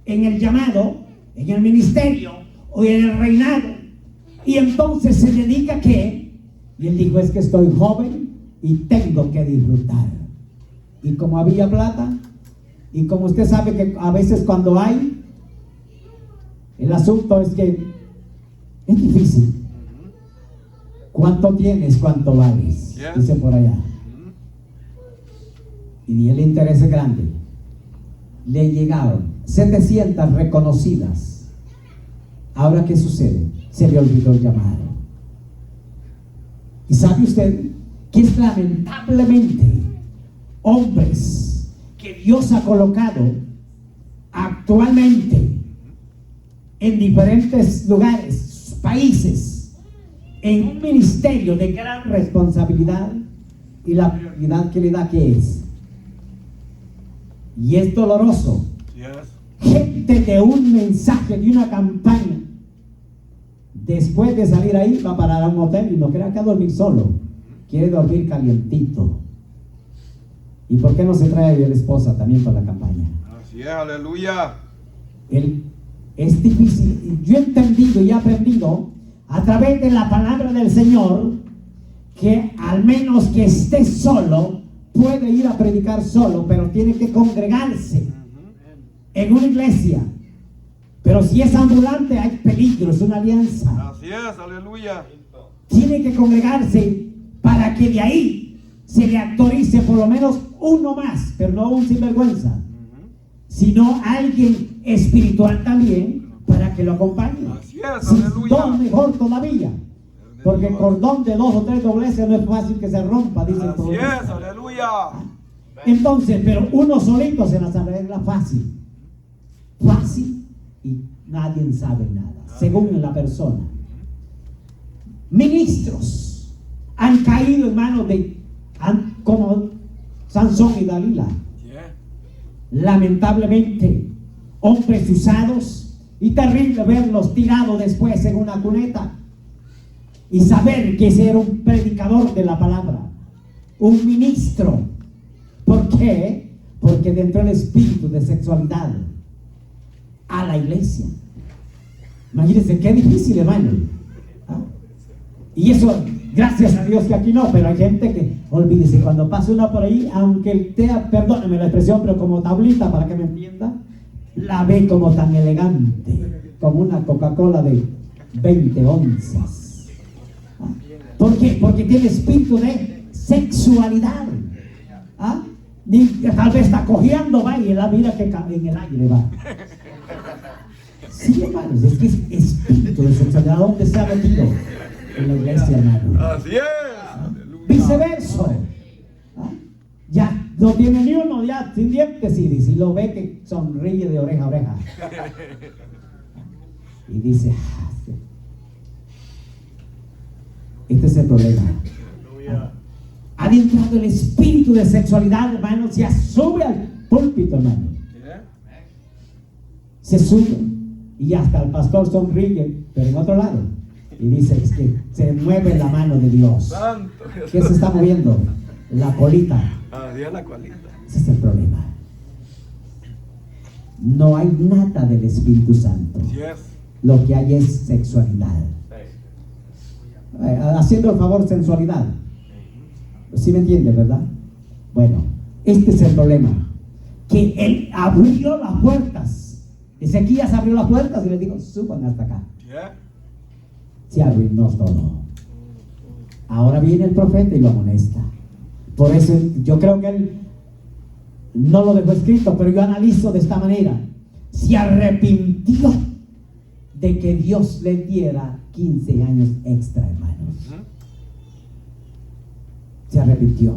en el llamado, en el ministerio o en el reinado. Y entonces se dedica a ¿qué? Y él dijo, es que estoy joven y tengo que disfrutar. Y como había plata, y como usted sabe que a veces cuando hay, el asunto es que es difícil. ¿Cuánto tienes? ¿Cuánto vales? Yeah. Dice por allá. Y el interés es grande. Le llegaron 700 reconocidas. Ahora, ¿qué sucede? Se le olvidó el llamado. ¿Y sabe usted que es lamentablemente hombres que Dios ha colocado actualmente en diferentes lugares, países, en un ministerio de gran responsabilidad, y la prioridad que le da, ¿qué es? Y es doloroso. Yes. Gente de un mensaje, de una campaña, después de salir ahí va a parar a un hotel y no quiere acá dormir solo, quiere dormir calientito. ¿Y por qué no se trae a la esposa también para la campaña? Así es, aleluya. Es difícil. Yo he entendido y he aprendido a través de la palabra del Señor que al menos que esté solo, puede ir a predicar solo, pero tiene que congregarse en una iglesia. Pero si es ambulante, hay peligro, es una alianza. Así es, aleluya. Tiene que congregarse para que de ahí se le autorice por lo menos uno más, pero no un sinvergüenza, sino alguien espiritual también para que lo acompañe. Así es, Si aleluya. dos, mejor todavía, porque el cordón de 2 o 3 dobleces no es fácil que se rompa, dice el Así profeta. es, aleluya. Entonces, pero uno solito se las arregla fácil, y nadie sabe nada, según la persona. Ministros han caído en manos de, como Sansón y Dalila. Yeah. Lamentablemente, hombres usados, y terrible verlos tirados después en una cuneta y saber que ese era un predicador de la palabra, un ministro. ¿Por qué? Porque dentro del espíritu de sexualidad a la iglesia. Imagínense qué difícil, hermano. ¿Ah? Y eso, gracias a Dios que aquí no, pero hay gente que, olvídese, cuando pasa uno por ahí, aunque sea, perdóneme la expresión, pero como tablita, para que me entienda, la ve como tan elegante, como una Coca-Cola de 20 onzas. ¿Ah? ¿Por qué? Porque tiene espíritu de sexualidad. ¿Ah? Tal vez está cojeando, va, y la mira que en el aire va. Sí, hermanos, es que es espíritu de sexualidad. ¿Dónde se ha metido? En la iglesia, hermano. Así es. Aleluya. Viceversa. ¿Ah? Ya no tiene ni uno, ya sin dientes, y si lo ve que sonríe de oreja a oreja. Y dice, sí. Este es el problema. Ha entrado el espíritu de sexualidad, hermano, se sube al púlpito, hermano. Yeah. Se sube y hasta el pastor sonríe, pero en otro lado. Y dice, es que se mueve la mano de Dios. Santo. ¿Qué se está moviendo? La colita. Así es la cualita. Ese es el problema. No hay nada del Espíritu Santo. Yes. Lo que hay es sexualidad. Haciendo el favor, sensualidad. ¿Sí me entiende, verdad? Bueno, este es el problema. Que él abrió las puertas. Ezequías abrió las puertas y le dijo, suban hasta acá. Yeah. Se arruinó todo. Ahora viene el profeta y lo amonesta. Por eso yo creo que él no lo dejó escrito, pero yo analizo de esta manera. Se arrepintió de que Dios le diera 15 años extra, hermanos. Se arrepintió.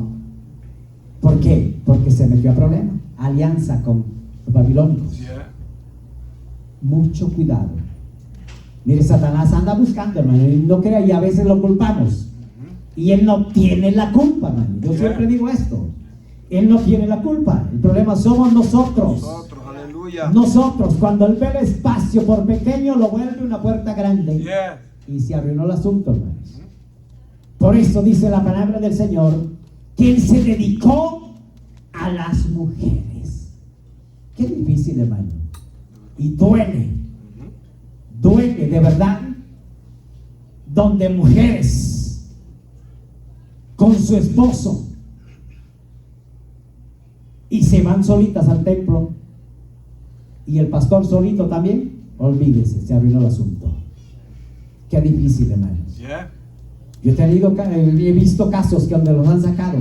¿Por qué? Porque se metió a problema. Alianza con los babilónicos. Yeah. Mucho cuidado. Mire, Satanás anda buscando, hermano, y no crea, y a veces lo culpamos. Y él no tiene la culpa, hermano. Yo siempre digo esto. Él no tiene la culpa. El problema somos nosotros. Nosotros, aleluya. Nosotros, cuando él ve el espacio por pequeño, lo vuelve una puerta grande. Yeah. Y se arruinó el asunto, hermanos. Por eso dice la palabra del Señor que él se dedicó a las mujeres. Qué difícil, hermano. Y duele. Duele de verdad. Donde mujeres con su esposo y se van solitas al templo y el pastor solito también, olvídese, se arruinó el asunto. Qué difícil, hermanos. Yeah. Yo he visto casos que donde los han sacado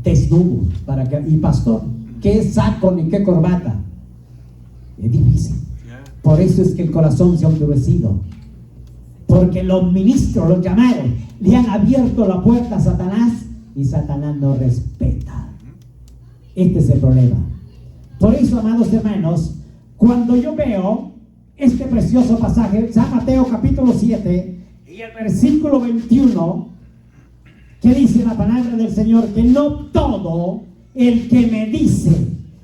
desnudos y pastor, qué saco ni qué corbata. Es difícil. Yeah. Por eso es que el corazón se ha endurecido, porque los ministros, los llamados, le han abierto la puerta a Satanás y Satanás no respeta. Este es el problema. Por eso, amados hermanos, cuando yo veo este precioso pasaje, San Mateo capítulo 7 y el versículo 21, que dice la palabra del Señor, que no todo el que me dice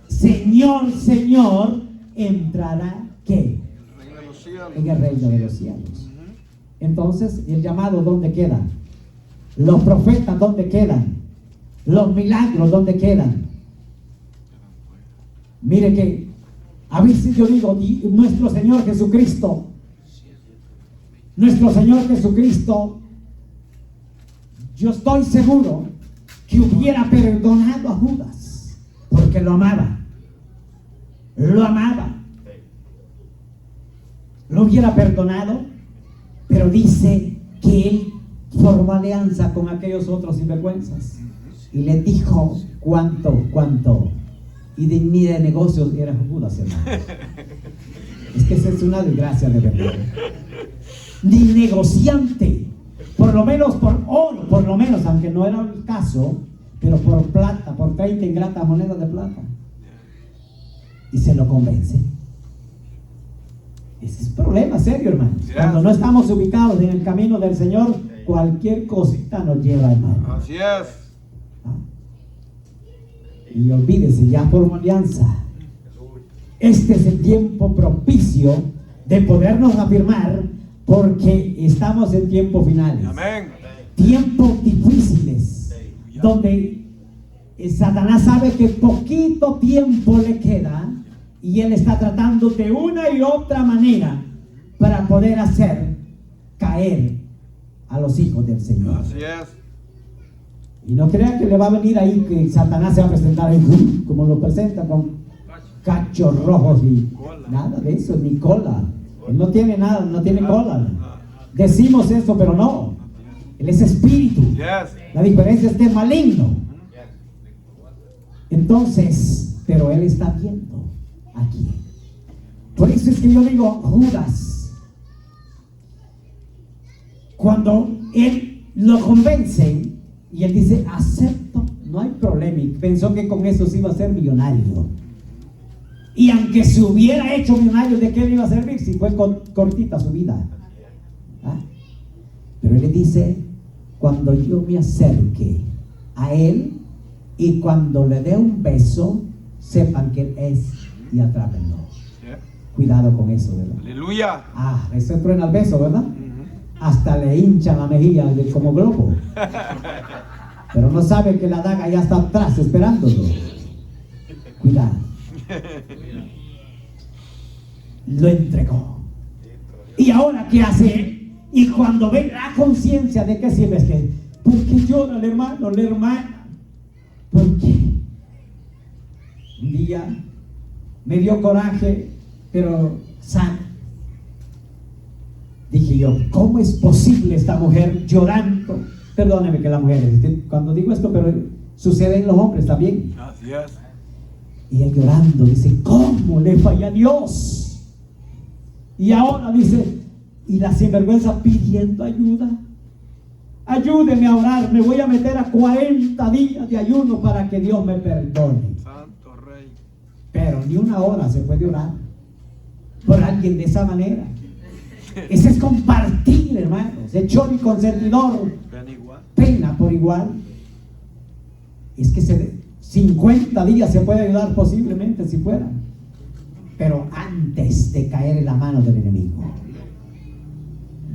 Señor, Señor, entrará, ¿qué? Reino de los cielos. En el reino de los cielos. Entonces, el llamado, ¿dónde queda? Los profetas, ¿dónde quedan? Los milagros, ¿dónde quedan? Mire que a veces yo digo, nuestro Señor Jesucristo, yo estoy seguro que hubiera perdonado a Judas, porque lo amaba. Lo hubiera perdonado, pero dice que él formó alianza con aquellos otros sinvergüenzas y les dijo cuánto, y ni de negocios era Judas, hermano. Es que esa es una desgracia de verdad. Ni negociante, por lo menos por oro, por lo menos, aunque no era el caso, pero por plata, por 30 ingratas monedas de plata. Y se lo convence. Ese es un problema serio, hermano. Cuando no estamos ubicados en el camino del Señor, cualquier cosita nos lleva, hermano. Así es. Y olvídese, ya formó alianza. Este es el tiempo propicio de podernos afirmar, porque estamos en tiempos finales. Amén. Tiempos difíciles, donde Satanás sabe que poquito tiempo le queda y él está tratando de una y otra manera para poder hacer caer a los hijos del Señor. Así es. Y no crea que le va a venir ahí, que Satanás se va a presentar ahí, como lo presenta, con cachos rojos y nada de eso, ni cola. Él no tiene nada, no tiene cola. Decimos eso, pero no. Él es espíritu. Yes. La diferencia es que es maligno. Entonces, pero él está viendo aquí. Por eso es que yo digo, Judas, cuando él lo convence y él dice, acepto, no hay problema, y pensó que con eso se iba a ser millonario. Y aunque se hubiera hecho millonario, ¿de qué le iba a servir si fue cortita su vida? ¿Ah? Pero él le dice, cuando yo me acerque a él y cuando le dé un beso, sepan que él es y atrápenlo. Yeah. Cuidado con eso, ¿verdad? Aleluya. Ah, eso truena el beso, ¿verdad? Ujú. Hasta le hinchan la mejilla como globo. Pero no sabe que la daga ya está atrás esperándolo. Cuidado. Lo entregó. ¿Y ahora qué hace? Y cuando ve la conciencia de que sirve, es que, ¿por qué llora el hermano, la hermana? ¿Por qué? Un día me dio coraje, pero sano. Dije yo, ¿cómo es posible esta mujer llorando? Perdóneme que la mujer, cuando digo esto, pero sucede en los hombres también. Así es. Y él llorando, dice, ¿cómo le falla a Dios? Y ahora dice, y la sinvergüenza pidiendo ayuda. Ayúdeme a orar, me voy a meter a 40 días de ayuno para que Dios me perdone. Santo Rey. Pero ni una hora se puede orar por alguien de esa manera. Ese es compartir, hermanos. Hechor y consentidor, Ven igual. pena por igual. Es que 50 días se puede ayudar posiblemente si fuera, pero antes de caer en la mano del enemigo.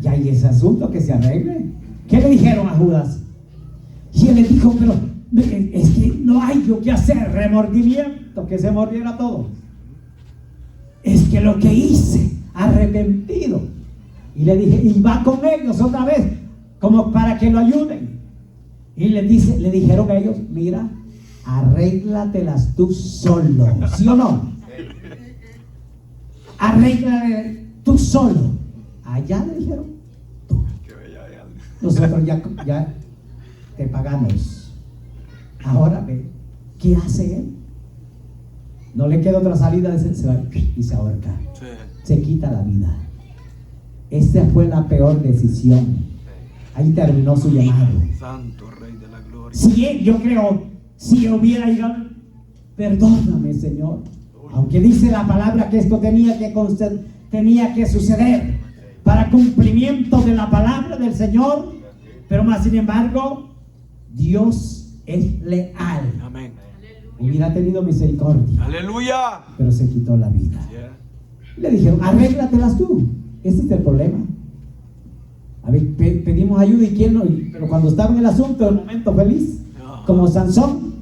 Ya hay ese asunto que se arregle. ¿Qué le dijeron a Judas? Y él le dijo, pero es que no hay yo que hacer, remordimiento, que se mordiera todo. Es que lo que hice, arrepentido. Y le dije, y va con ellos otra vez, como para que lo ayuden. Y le dijeron a ellos, mira, arréglatelas tú solo, ¿sí o no? Arréglate tú solo. Allá le dijeron, tú. Qué bella ella. Nosotros ya te pagamos. Ahora ve, ¿qué hace él? No le queda otra salida, se va y se ahorca. Sí. Se quita la vida. Esa fue la peor decisión. Ahí terminó su llamado. Santo Rey de la Gloria. Si él, yo creo, si hubiera llegado, perdóname, Señor. Aunque dice la palabra que esto tenía que suceder para cumplimiento de la palabra del Señor, pero más sin embargo, Dios es leal. Amén. Hubiera tenido misericordia, Aleluya. pero se quitó la vida. Yeah. Le dijeron, arréglatelas tú. Ese es el problema. A ver, pedimos ayuda y quién no. Pero cuando estaba en el asunto, el momento feliz, como Sansón,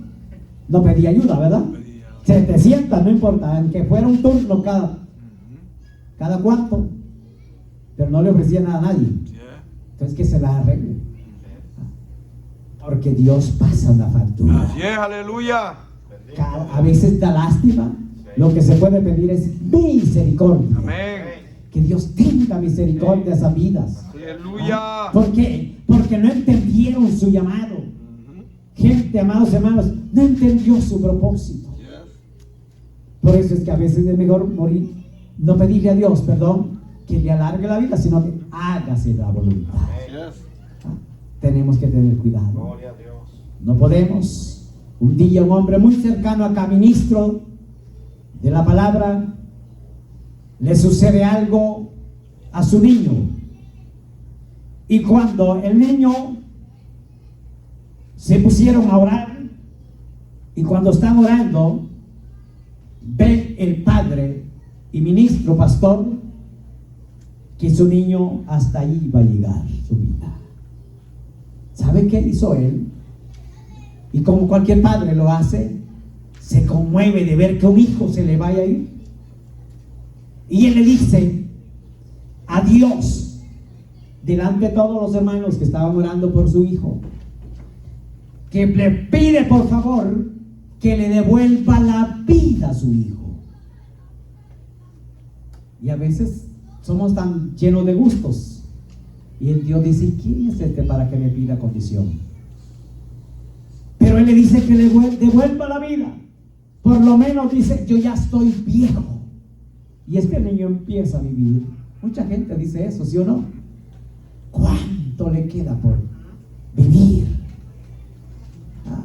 no pedía ayuda, ¿verdad? 700, no importa, aunque fuera un turno cada cuánto, pero no le ofrecía nada a nadie. Yeah. Entonces que se la arregle, porque Dios pasa una factura. Así es, aleluya. A veces da lástima. Lo que se puede pedir es misericordia. Amén. Que Dios tenga misericordia de esas vidas. Aleluya. ¿Por qué? Porque no entendieron su llamado. Gente, amados hermanos, no entendió su propósito. Yes. Por eso es que a veces es mejor morir, no pedirle a Dios, perdón, que le alargue la vida, sino que hágase la voluntad. Yes. Tenemos que tener cuidado. Gloria a Dios. No podemos. Un día un hombre muy cercano acá, ministro de la palabra, le sucede algo a su niño. Y cuando el niño se pusieron a orar Y cuando están orando, ve el padre y ministro, pastor, que su niño hasta ahí va a llegar su vida. ¿Sabe qué hizo él? Y como cualquier padre lo hace, se conmueve de ver que un hijo se le vaya a ir. Y él le dice a Dios, delante de todos los hermanos que estaban orando por su hijo, que le pide por favor que le devuelva la vida a su hijo. Y a veces somos tan llenos de gustos. Y el Dios dice, ¿quién es este para que me pida condición? Pero él le dice que le devuelva la vida. Por lo menos dice, yo ya estoy viejo. Y este niño empieza a vivir. Mucha gente dice eso, ¿sí o no? ¿Cuánto le queda por vivir?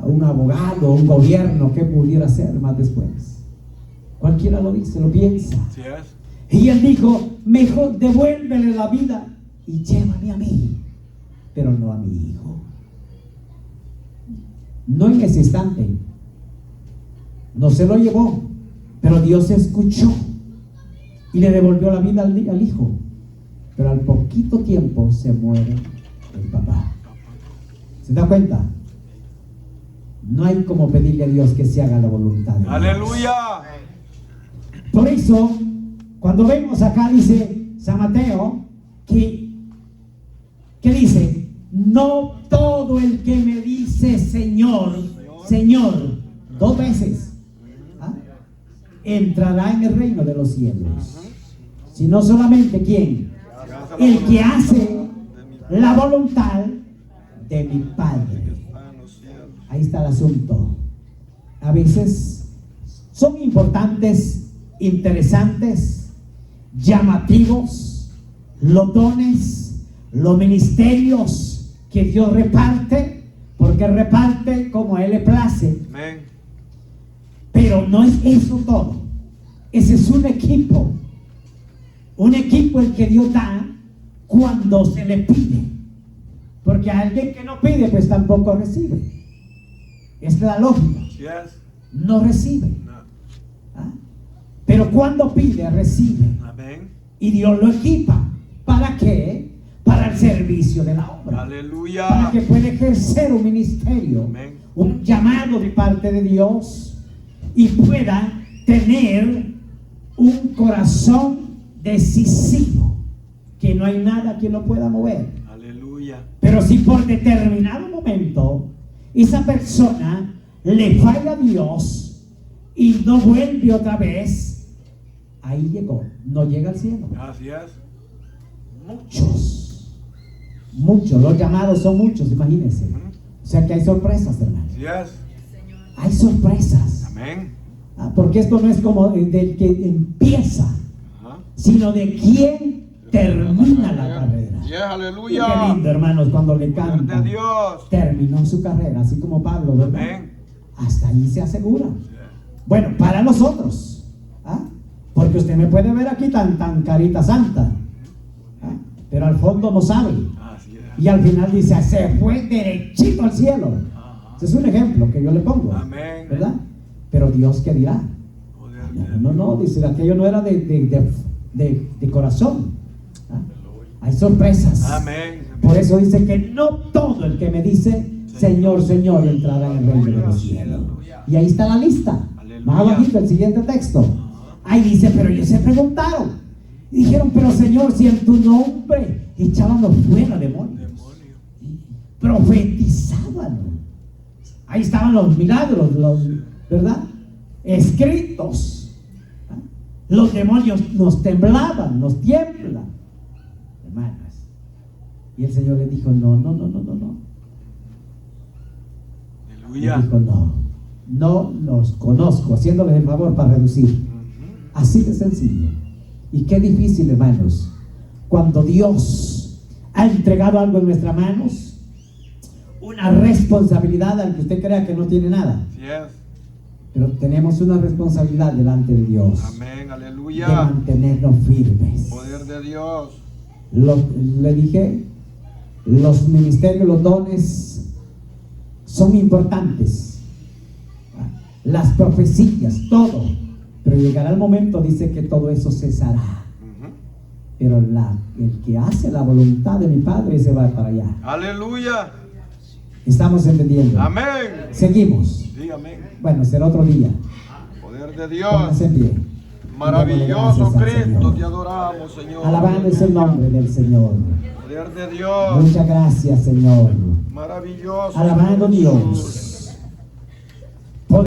Un abogado, un gobierno, ¿qué pudiera hacer más después? Cualquiera lo dice, lo piensa. Así es. Y él dijo, mejor devuélvele la vida y llévame a mí, pero no a mi hijo. No en ese instante, no se lo llevó, pero Dios escuchó y le devolvió la vida al hijo. Pero al poquito tiempo se muere el papá. ¿Se da cuenta? No hay como pedirle a Dios que se haga la voluntad de Dios. Aleluya. Por eso, cuando vemos acá, dice San Mateo, que dice, no todo el que me dice Señor, Señor, 2 veces, entrará en el reino de los cielos, sino solamente ¿quién? El que hace la voluntad de mi Padre. Ahí está el asunto. A veces son importantes, interesantes, llamativos los dones, los ministerios que Dios reparte, porque reparte como a Él le place. Amén. Pero no es eso todo. Ese es un equipo el que Dios da cuando se le pide, porque a alguien que no pide pues tampoco recibe. Es la lógica. Yes. No recibe. No. Pero cuando pide, recibe. Amén. Y Dios lo equipa. ¿Para qué? Para el servicio de la obra. Aleluya. Para que pueda ejercer un ministerio. Amén. Un llamado de parte de Dios. Y pueda tener un corazón decisivo. Que no hay nada que lo pueda mover. Aleluya. Pero si por determinado momento esa persona le falla a Dios y no vuelve otra vez, ahí llegó, no llega al cielo. Así es. Muchos, los llamados son muchos, imagínense. O sea que hay sorpresas, hermano. Yes. Hay sorpresas. Amén. Porque esto no es como del que empieza, Ajá. sino de quien termina la carrera. Yes, Y aleluya. qué lindo, hermanos, cuando le Poder cantan. de Dios. Terminó su carrera, así como Pablo, ¿verdad? Amén. Hasta ahí se asegura. Yes. Bueno, para nosotros, porque usted me puede ver aquí tan carita santa, pero al fondo no sabe. Así es. Y al final dice, se fue derechito al cielo. Ajá. Ese es un ejemplo que yo le pongo. Amén. ¿Verdad? Pero Dios, ¿qué dirá? Poder de No, dice, aquello no era de corazón. Hay sorpresas. Amén. Por eso dice que no todo el que me dice Señor, Señor entrará en el reino de los cielos. Y ahí está la lista. Aleluya. Más abajito el siguiente texto. Ahí dice, pero ellos se preguntaron y dijeron, pero Señor, si en tu nombre echábamos fuera demonios, Demonio. profetizaban, ahí estaban los milagros, ¿verdad? Escritos. Los demonios nos temblaban, nos tiemblan, hermanas. Y el Señor le dijo, no. Aleluya. Le dijo, no los conozco, haciéndoles el favor para reducir. Así de sencillo. Y qué difícil, hermanos, cuando Dios ha entregado algo en nuestras manos, una responsabilidad al que usted crea que no tiene nada. Yes. Pero tenemos una responsabilidad delante de Dios. Amén. De Aleluya. mantenernos firmes. Poder de Dios. Le dije, los ministerios, los dones son importantes. las profecías, todo. Pero llegará el momento, dice, que todo eso cesará. Ujú. Pero el que hace la voluntad de mi Padre se va para allá. Aleluya. ¿Estamos entendiendo? Amén. Seguimos. Sí, amén. Bueno, será otro día. Poder de Dios. Pónganse en pie. Maravilloso Démosle gracias al Cristo, Señor. te adoramos, Señor. Alabado es el nombre del Señor. Poder de Dios. Muchas gracias, Señor. Maravilloso. Alabado Dios.